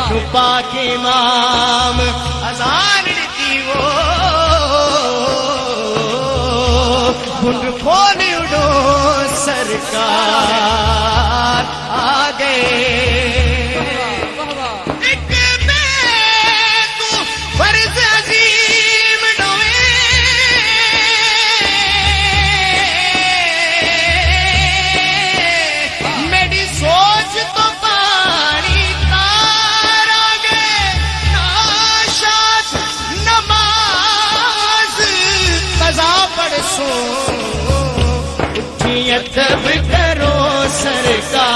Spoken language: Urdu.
میٹھو پاک امام اذان دیتی وہ گھٹ کھول اڑو سرکار آ گئے ادب کرو سرکار